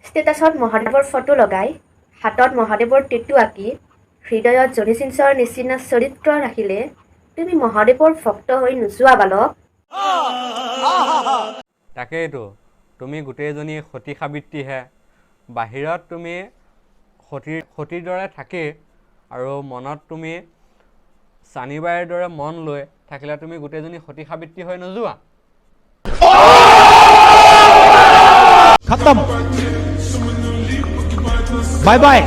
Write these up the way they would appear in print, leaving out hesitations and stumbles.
ষ্টেটাছত মহাদেৱৰ ফটো লগাই হাতত মহাদেৱৰ টেটু আঁকি হৃদয়ত জনি চিনচৰ নিচিনা চৰিত্ৰ ৰাখিলে তুমি মহাদেৱৰ ভক্ত হৈ নোযোৱা বালক। তাকেইতো তুমি গোটেইজনী সতী সাবিত্ৰীহে। বাহিৰত তুমি সতীৰ দৰে থাকি আৰু মনত তুমি চানিবাৰীৰ দৰে মন লৈ থাকিলে তুমি গোটেইজনী সতী সাবিত্ৰী হৈ নোযোৱা। खत्म बाय बाय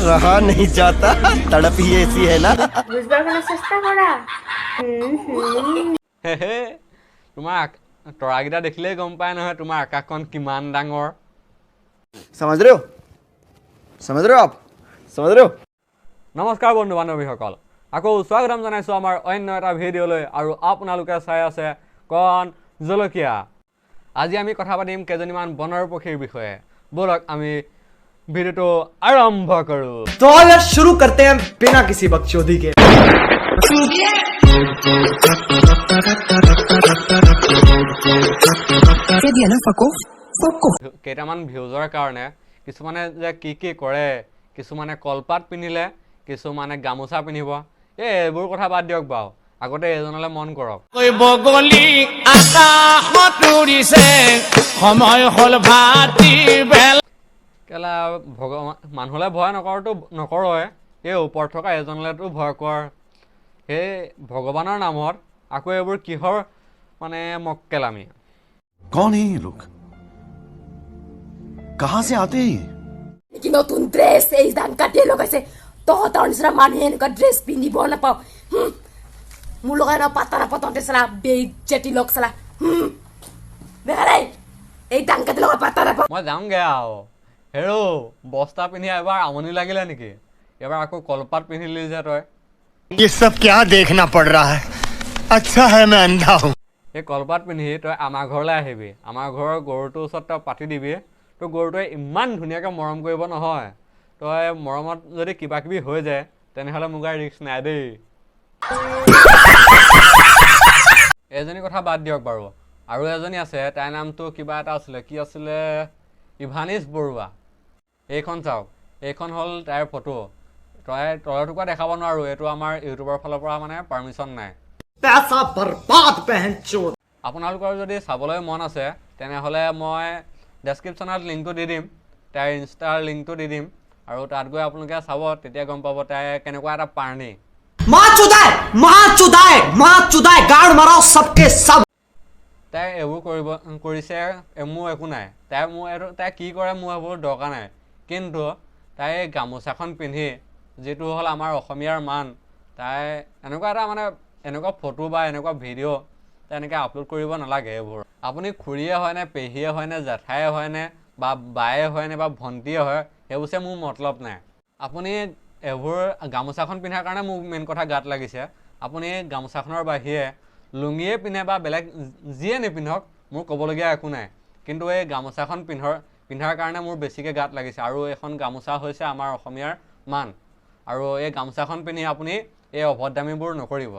रहा नहीं जाता तड़प ही ऐसी है ना বুজবাৰ কাৰণে চেষ্টা কৰা। হে তোমাৰ তৰাকেইটা দেখিলেই গম পায় নহয় তোমাৰ আকাশখন কিমান ডাঙৰ। समझ रहे हो आप समझ रहे हो। নমস্কাৰ বন্ধু বান্ধৱীসকল, আকৌ স্বাগতম জনাইছোঁ আমাৰ অন্য এটা ভিডিঅ'লৈ আৰু আপোনালোকে চাই আছে কণ জলকীয়া। আজি আমি কথা পাতিম কেইজনীমান বনৰ পক্ষীৰ বিষয়ে। বলক আমি ভিডিঅ'টো আৰম্ভ কৰোঁ। तो यार शुरू करते हैं बिना किसी बकचोदी के। কেইটামান ভিউজৰ কাৰণে কিছুমানে যে কি কৰে, কিছুমানে কলপাত পিন্ধিলে, কিছুমানে গামোচা পিন্ধিব। এইবোৰ কথা বাদ দিয়ক বাৰু, আগতে এজনলৈ মন কৰক। বগলী আকাশত উৰিছে সময় হ'ল ভাতিৰ বেল। কেলা মানুহলৈ ভয় নকৰয়, এই ওপৰত থকা এজনলৈতো ভয় কৰ। সেই ভগৱানৰ নামত আকৌ এইবোৰ কিহৰ মানে মক্কেলামি। कौन है ये लोग, कहाँ से आते हैं ये? কি নতুন ড্ৰেছ এই দান কাটিয়ে লগাইছে, তহঁতৰ নিচিনা মানুহে এনেকুৱা ড্ৰেছ পিন্ধিব নাপাওঁ। মোৰ লগাই ন পাতা নাপাততে চালা বেইজ্জতি লগ চালা দেখা নাই এই দান কাটি লগাই পাতা নাপাওঁ। মই যাওঁগৈ আৰু হেৰৌ বস্তা পিন্ধি এবাৰ আমনি লাগিলে নেকি? এবাৰ আকৌ কলপাত পিন্ধিলি যে তই। ये सब क्या देखना पड़ रहा है, अच्छा है मैं अंधा हूँ। সেই কলপাত পিন্ধি তই আমাৰ ঘৰলৈ আহিবি, আমাৰ ঘৰৰ গৰুটোৰ ওচৰত তই পাতি দিবি। তোৰ গৰুটোৱে ইমান ধুনীয়াকৈ মৰম কৰিব নহয়, তই মৰমত যদি কিবা কিবি হৈ যায় তেনেহ'লে মোৰ গাড়ী ৰিক্স নাই দেই। এজনী কথা বাদ দিয়ক বাৰু, আৰু এজনী আছে, তাইৰ নামটো কিবা এটা আছিলে, কি আছিলে, ইভানিছ বৰুৱা। এইখন চাওক, এইখন হ'ল তাইৰ ফটো। তই তলৰ টুকুৰা দেখাব নোৱাৰোঁ, এইটো আমাৰ ইউটিউবৰ ফালৰ পৰা মানে পাৰ্মিশ্যন নাই। पैसा बर्बाद बहनचोद। আপোনালোকৰ যদি চাবলৈ মন আছে তেনেহ'লে মই ডেছক্ৰিপশ্যনত লিংকটো দি দিম, তাইৰ ইনষ্টাৰ লিংকটো দি দিম, আৰু তাত গৈ আপোনালোকে চাব, তেতিয়া গম পাব তাই কেনেকুৱা এটা পাৰ্ণী। माँ चुदाए गाड़ मारो सबके सब। তাই এইবোৰ কৰিছে মোৰ একো নাই, তাই কি কৰে মোৰ এইবোৰ দৰকাৰ নাই, কিন্তু তাই গামোচাখন পিন্ধি যিটো হ'ল আমাৰ অসমীয়াৰ মান, তাই এনেকুৱা এটা মানে এনেকুৱা ফটো বা এনেকুৱা ভিডিঅ' তেনেকৈ আপলোড কৰিব নালাগে। এইবোৰ আপুনি খুৰীয়ে হয়নে, পেহীয়ে হয়নে, জেঠায়ে হয়নে, বা বায়ে হয়নে, বা ভণ্টিয়ে হয়, সেইবোৰ চে মোৰ মতলব নাই। আপুনি এইবোৰ গামোচাখন পিন্ধাৰ কাৰণে মোক মেইন কথা গাত লাগিছে। আপুনি গামোচাখনৰ বাহিৰে লুঙিয়ে পিন্ধে বা বেলেগ যিয়ে নিপিন্ধক মোৰ ক'বলগীয়া একো নাই, কিন্তু এই গামোচাখন পিন্ধাৰ কাৰণে মোৰ বেছিকৈ গাত লাগিছে। আৰু এইখন গামোচা হৈছে আমাৰ অসমীয়াৰ মান, আৰু এই গামোচাখন পিন্ধি আপুনি এই অভদ্ৰামীবোৰ নকৰিব।